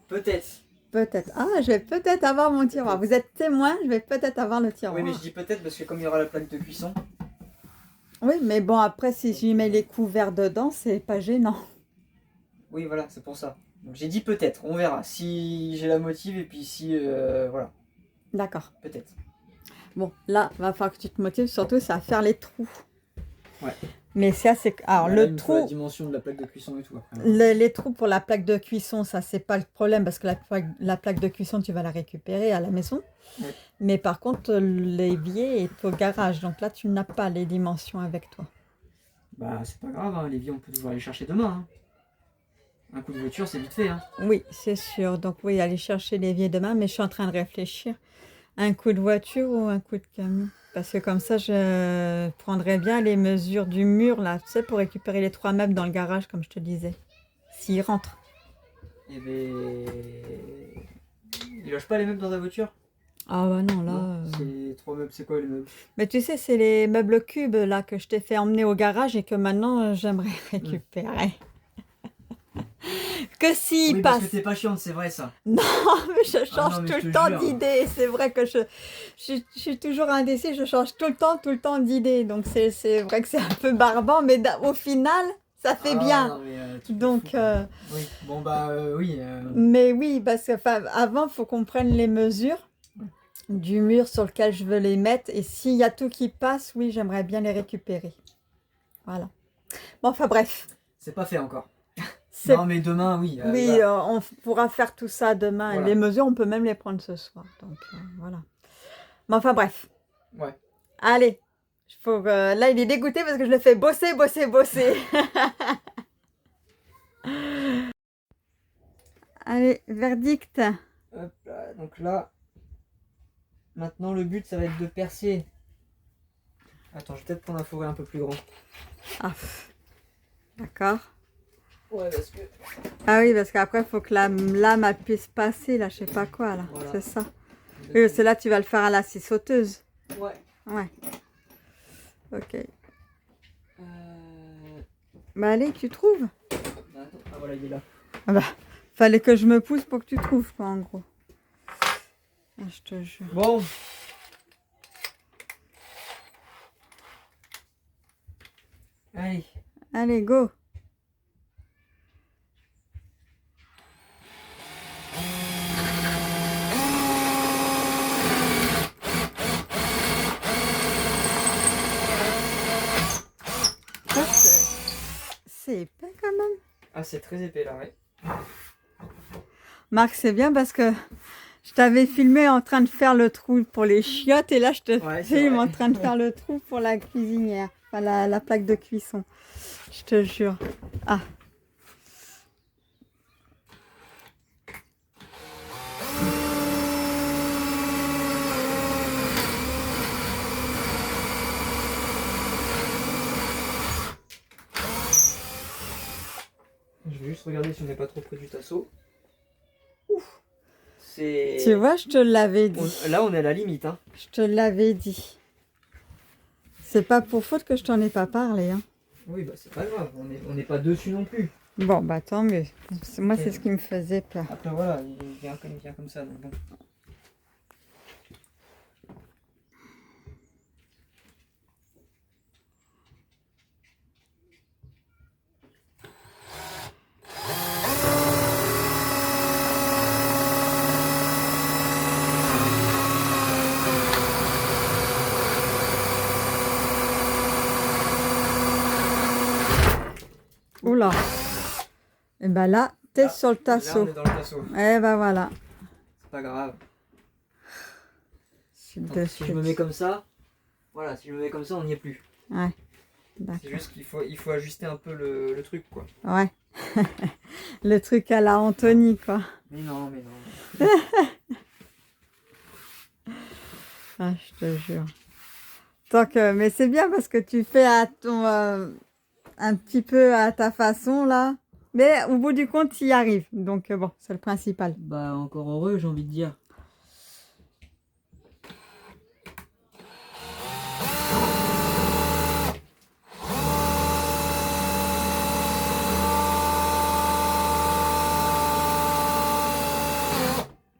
Speaker 1: Peut-être.
Speaker 2: Peut-être. Ah, je vais peut-être avoir mon tiroir. Vous êtes témoin, je vais peut-être avoir le tiroir.
Speaker 1: Oui, mais je dis peut-être parce que comme il y aura la plaque de cuisson...
Speaker 2: Oui, mais bon, après, si j'y mets les couverts dedans, c'est pas gênant.
Speaker 1: Oui, voilà, c'est pour ça. Donc j'ai dit peut-être, on verra. Si j'ai la motive et puis si... voilà,
Speaker 2: D'accord.
Speaker 1: peut-être.
Speaker 2: Bon, là, va falloir que tu te motives, surtout, c'est à faire les trous.
Speaker 1: Ouais.
Speaker 2: Mais ça, c'est... Alors,
Speaker 1: Là,
Speaker 2: le
Speaker 1: il me faut la
Speaker 2: trou...
Speaker 1: dimension de la plaque de cuisson et tout. Après.
Speaker 2: Les trous pour la plaque de cuisson, ça, c'est pas le problème, parce que la plaque de cuisson, tu vas la récupérer à la maison.
Speaker 1: Ouais.
Speaker 2: Mais par contre, l'évier est au garage, donc là, tu n'as pas les dimensions avec toi.
Speaker 1: Bah, c'est pas grave, hein, l'évier, on peut toujours aller chercher demain. Hein. Un coup de voiture, c'est vite fait. Hein.
Speaker 2: Oui, c'est sûr. Donc oui, aller chercher l'évier demain, mais je suis en train de réfléchir. Un coup de voiture ou un coup de camion? Parce que comme ça, je prendrais bien les mesures du mur, là, tu sais, pour récupérer les 3 meubles dans le garage, comme je te disais. S'ils rentrent.
Speaker 1: Et ben... Il loge pas les meubles dans ta voiture?
Speaker 2: Ah bah non, là...
Speaker 1: Non, c'est 3 meubles, c'est quoi les meubles?
Speaker 2: Mais tu sais, c'est les meubles cubes, là, que je t'ai fait emmener au garage et que maintenant, j'aimerais récupérer. Que s'il
Speaker 1: oui,
Speaker 2: passe...
Speaker 1: parce que t'es pas chiante, c'est vrai ça.
Speaker 2: Non, mais je change
Speaker 1: non, mais
Speaker 2: tout
Speaker 1: je
Speaker 2: le
Speaker 1: te
Speaker 2: temps
Speaker 1: jure.
Speaker 2: d'idée. C'est vrai que je suis toujours indécis, je change tout le temps d'idée. Donc c'est vrai que c'est un peu barbant, mais au final, ça fait bien.
Speaker 1: Non, mais,
Speaker 2: Donc,
Speaker 1: oui, bon bah oui.
Speaker 2: mais oui, parce que avant, il faut qu'on prenne les mesures du mur sur lequel je veux les mettre. Et s'il y a tout qui passe, oui, j'aimerais bien les récupérer. Voilà. Bon, enfin bref.
Speaker 1: C'est pas fait encore.
Speaker 2: C'est-
Speaker 1: Non, mais demain, oui.
Speaker 2: Oui,
Speaker 1: voilà.
Speaker 2: on pourra faire tout ça demain.
Speaker 1: Voilà.
Speaker 2: Les mesures, on peut même les prendre ce soir. Donc, voilà. Mais enfin, bref.
Speaker 1: Ouais.
Speaker 2: Allez. Là, il est dégoûté parce que je le fais bosser. Allez, verdict.
Speaker 1: Hop là, donc là, maintenant le but, ça va être de percer. Attends, je vais peut-être prendre un fourré un peu plus grand.
Speaker 2: Ah, d'accord.
Speaker 1: Ouais, parce que...
Speaker 2: Ah oui, parce qu'après, il faut que la lame elle puisse passer, là, je sais pas quoi, là.
Speaker 1: Voilà.
Speaker 2: C'est ça. Oui, c'est là tu vas le faire à la scie sauteuse.
Speaker 1: Ouais.
Speaker 2: Ouais. Ok. Bah allez, tu trouves?
Speaker 1: Attends. Ah voilà, il est là.
Speaker 2: Ah bah, fallait que je me pousse pour que tu trouves, quoi, en gros. Ah, je te jure.
Speaker 1: Bon. Allez.
Speaker 2: Allez, go. C'est épais quand même.
Speaker 1: Ah, c'est très épais là, ouais.
Speaker 2: Marc, c'est bien parce que je t'avais filmé en train de faire le trou pour les chiottes et là je te filme en train de faire le trou pour la cuisinière, enfin la plaque de cuisson. Je te jure. Ah.
Speaker 1: Je vais juste regarder si on n'est pas trop près du tasseau. Ouf. C'est...
Speaker 2: Tu vois, je te l'avais dit.
Speaker 1: Là, on est à la limite, hein.
Speaker 2: Je te l'avais dit. C'est pas pour faute que je t'en ai pas parlé, hein.
Speaker 1: Oui, bah c'est pas grave, on n'est pas dessus non plus.
Speaker 2: Bon, bah tant mieux. Moi,
Speaker 1: Ok.
Speaker 2: c'est ce qui me faisait peur.
Speaker 1: Après, voilà, il vient comme ça, donc bon.
Speaker 2: Oula. Et ben là, t'es sur le
Speaker 1: Là,
Speaker 2: tasseau.
Speaker 1: on est dans le tasseau.
Speaker 2: Eh ben voilà.
Speaker 1: C'est pas grave.
Speaker 2: Chute
Speaker 1: Donc, si je me mets comme ça, voilà, si je me mets comme ça, on n'y est plus.
Speaker 2: Ouais,
Speaker 1: C'est
Speaker 2: d'accord.
Speaker 1: juste qu'il faut ajuster un peu le truc, quoi.
Speaker 2: Ouais. Le truc à la Anthony, quoi.
Speaker 1: Mais non.
Speaker 2: Ah, je te jure. Mais c'est bien parce que tu fais à ton, un petit peu à ta façon, là. Mais au bout du compte, tu y arrives. Donc, bon, c'est le principal.
Speaker 1: Bah, encore heureux, j'ai envie de dire.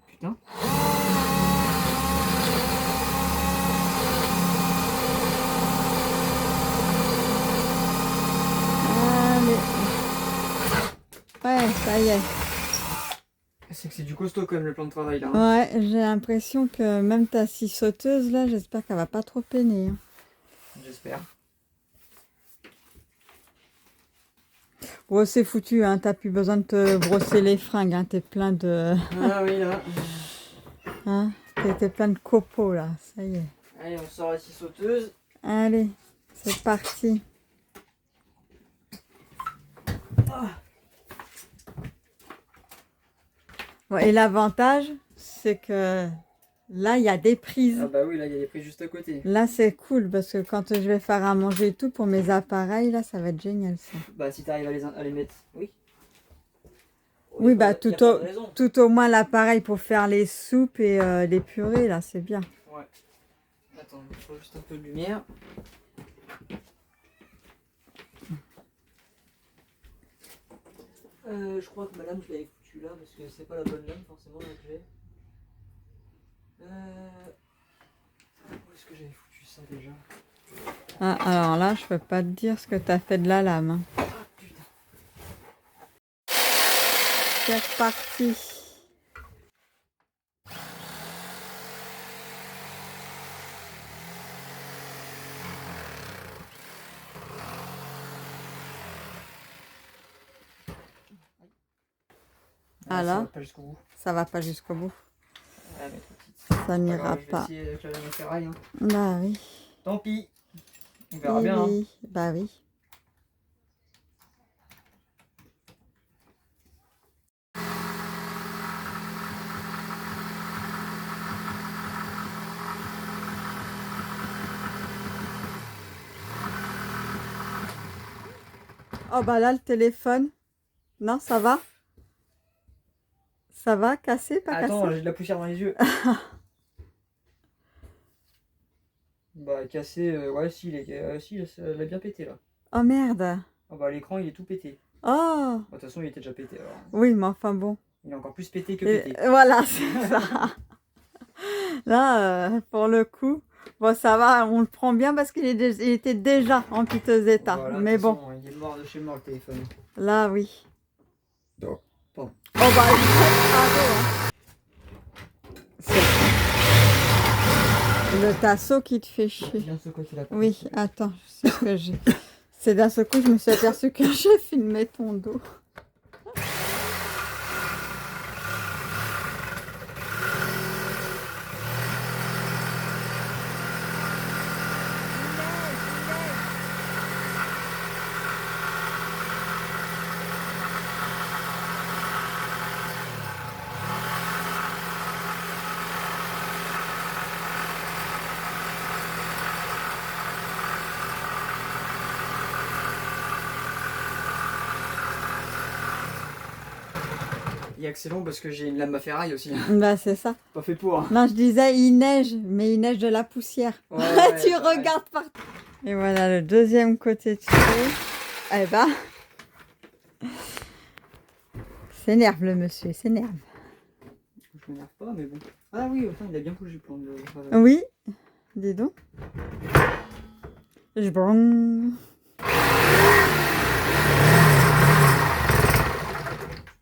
Speaker 1: Putain.
Speaker 2: Allez. Ouais, ça y est.
Speaker 1: C'est que c'est du costaud quand même le plan de travail là. Hein.
Speaker 2: Ouais, j'ai l'impression que même ta scie sauteuse, là, j'espère qu'elle va pas trop peiner. Hein.
Speaker 1: J'espère.
Speaker 2: Oh, c'est foutu, hein. T'as plus besoin de te brosser les fringues, hein. T'es plein de...
Speaker 1: Ah oui là.
Speaker 2: Hein, t'es plein de copeaux, là. Ça y est.
Speaker 1: Allez, on sort la scie sauteuse.
Speaker 2: Allez, c'est parti. Bon, et l'avantage, c'est que là, il y a des prises.
Speaker 1: Ah bah oui, là il y a des prises juste à côté.
Speaker 2: Là, c'est cool parce que quand je vais faire à manger et tout pour mes appareils, là, ça va être génial, ça.
Speaker 1: Bah si t'arrives à les mettre, oui.
Speaker 2: Oui, bah
Speaker 1: Y a
Speaker 2: tout
Speaker 1: pas
Speaker 2: au,
Speaker 1: de raison.
Speaker 2: tout au moins l'appareil pour faire les soupes et les purées, là, c'est bien.
Speaker 1: Ouais. Attends, il faut juste un peu de lumière. Je crois que ma lame je l'avais foutue là parce que c'est pas la bonne lame forcément là que j'ai. Où est-ce que j'avais foutu ça déjà?
Speaker 2: Ah, alors là, je peux pas te dire ce que t'as fait de la lame. Hein.
Speaker 1: Ah putain.
Speaker 2: C'est reparti.
Speaker 1: Ah,
Speaker 2: Alors,
Speaker 1: ça va pas jusqu'au bout.
Speaker 2: ça va pas jusqu'au bout.
Speaker 1: Ah, mais trop petite.
Speaker 2: Ça n'ira
Speaker 1: grave, je vais
Speaker 2: pas.
Speaker 1: essayer avec la lame à ferraille. Hein.
Speaker 2: Bah oui.
Speaker 1: Tant pis. On verra bien. Hein.
Speaker 2: Oui. Bah oui. Oh bah là, le téléphone. Non, ça va? Ça va? Cassé, pas
Speaker 1: Attends,
Speaker 2: cassé?
Speaker 1: j'ai de la poussière dans les yeux. Bah cassé, ouais si, si, elle a bien pété là.
Speaker 2: Oh merde.
Speaker 1: Ah bah l'écran il est tout pété.
Speaker 2: Oh.
Speaker 1: De toute façon il était déjà pété alors.
Speaker 2: Oui, mais enfin bon.
Speaker 1: Il est encore plus pété que
Speaker 2: Et,
Speaker 1: pété.
Speaker 2: voilà, c'est ça. Là, pour le coup, bon, ça va, on le prend bien parce qu'il il était déjà en piteux état.
Speaker 1: Voilà,
Speaker 2: mais
Speaker 1: de toute
Speaker 2: bon,
Speaker 1: façon, il est mort de chez mort le téléphone.
Speaker 2: là, oui.
Speaker 1: Bon.
Speaker 2: Oh, bah, il est bravo, hein. C'est le tasseau qui te fait chier.
Speaker 1: Bien ce côté-là.
Speaker 2: Oui, attends, je sais ce que j'ai. C'est d'un seul coup, je me suis aperçue que j'ai filmé ton dos.
Speaker 1: Il y a que c'est long parce que j'ai une lame à ferraille aussi.
Speaker 2: Bah, c'est ça.
Speaker 1: Pas fait pour. Hein.
Speaker 2: Non, je disais, il neige, mais il neige de la poussière.
Speaker 1: Ouais,
Speaker 2: Tu
Speaker 1: pareil.
Speaker 2: regardes partout. Et voilà le deuxième côté de tuyau. Eh ben, s'énerve le monsieur, il s'énerve.
Speaker 1: Je m'énerve pas, mais bon. Ah oui, enfin, il a bien bougé le plan de travail.
Speaker 2: Oui, dis donc. Je brrrr.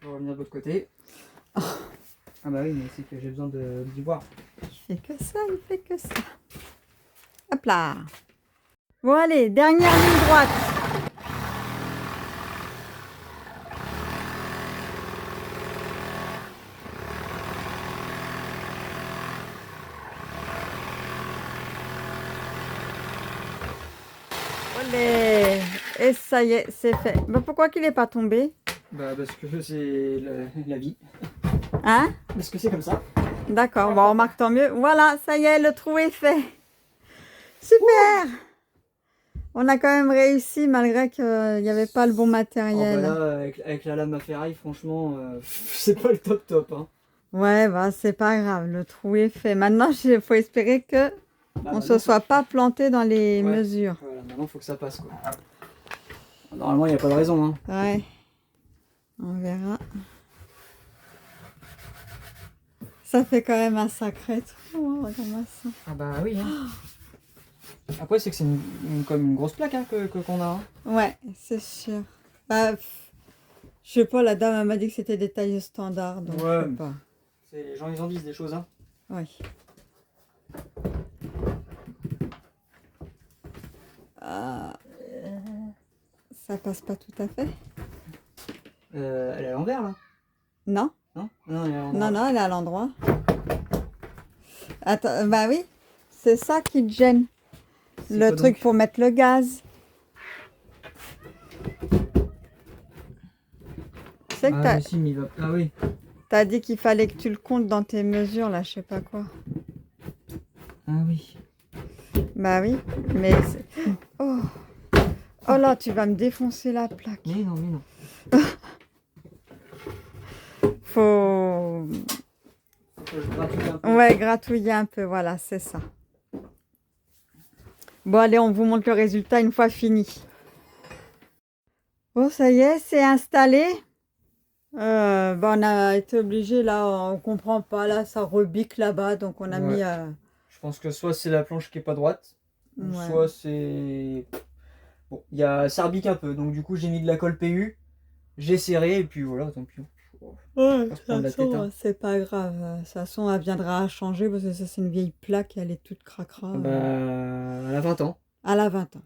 Speaker 1: Je vais revenir de l'autre côté.
Speaker 2: Oh.
Speaker 1: Ah bah oui, mais c'est que j'ai besoin d'y voir.
Speaker 2: Il fait que ça, il fait que ça. Hop là. Bon allez, dernière ligne droite. Et ça y est, c'est fait. Bah, pourquoi qu'il n'est pas tombé?
Speaker 1: Bah parce que c'est la vie.
Speaker 2: Hein?
Speaker 1: Parce que c'est comme ça.
Speaker 2: D'accord, bon, on remarque tant mieux. Voilà, ça y est, le trou est fait. Super! On a quand même réussi malgré qu'il n'y avait pas le bon
Speaker 1: Oh,
Speaker 2: matériel.
Speaker 1: bah là, avec la lame à ferraille, franchement, c'est pas le top top. Hein.
Speaker 2: Ouais, bah c'est pas grave, le trou est fait. Maintenant, il faut espérer que
Speaker 1: Bah,
Speaker 2: on ne se
Speaker 1: maintenant,
Speaker 2: soit pas planté dans les
Speaker 1: ouais.
Speaker 2: mesures.
Speaker 1: Voilà, maintenant faut que ça passe quoi. Normalement, il n'y a pas de raison. Hein.
Speaker 2: Ouais, on verra. Ça fait quand même un sacré trou, hein, regarde-moi ça.
Speaker 1: Ah bah oui. Hein. Après, c'est que c'est comme une grosse plaque hein, qu'on a. Hein.
Speaker 2: Ouais, c'est sûr. Bah, je sais pas, la dame elle m'a dit que c'était des tailles standards, donc
Speaker 1: Ouais.
Speaker 2: je sais pas.
Speaker 1: Les gens, ils en disent des choses. Hein.
Speaker 2: Oui. Ah, ça passe pas tout à fait.
Speaker 1: Elle est à l'envers là.
Speaker 2: Non?
Speaker 1: Non, non, elle est à l'endroit.
Speaker 2: Non, non, elle est à l'endroit. Attends, bah oui, c'est ça qui te gêne.
Speaker 1: C'est
Speaker 2: Le
Speaker 1: quoi
Speaker 2: truc
Speaker 1: donc
Speaker 2: pour mettre le gaz. C'est que
Speaker 1: Ah, mais si, mais il va. Ah oui.
Speaker 2: t'as dit qu'il fallait que tu le comptes dans tes mesures, là, je sais pas quoi.
Speaker 1: Ah oui.
Speaker 2: Bah oui, mais... Oh. Oh là, tu vas me défoncer la plaque.
Speaker 1: Mais non, mais non.
Speaker 2: Faut...
Speaker 1: Faut que je gratouille un peu.
Speaker 2: Ouais, gratouiller un peu, voilà, c'est ça. Bon, allez, on vous montre le résultat une fois fini. Bon, ça y est, c'est installé. On a été obligé, là, on comprend pas, là, ça rebique là-bas, donc on a
Speaker 1: Ouais.
Speaker 2: mis...
Speaker 1: Je pense que soit c'est la planche qui est pas droite, ou
Speaker 2: Ouais.
Speaker 1: soit c'est. Bon, ça rebique un peu, donc du coup j'ai mis de la colle PU, j'ai serré, et puis voilà, tant pis.
Speaker 2: Ouais, de
Speaker 1: Pas se
Speaker 2: toute
Speaker 1: prendre la
Speaker 2: façon,
Speaker 1: tête, hein.
Speaker 2: c'est pas grave. De toute façon, elle viendra à changer parce que ça, c'est une vieille plaque, elle est toute cracra.
Speaker 1: Bah, elle a 20 ans.
Speaker 2: Elle a 20 ans.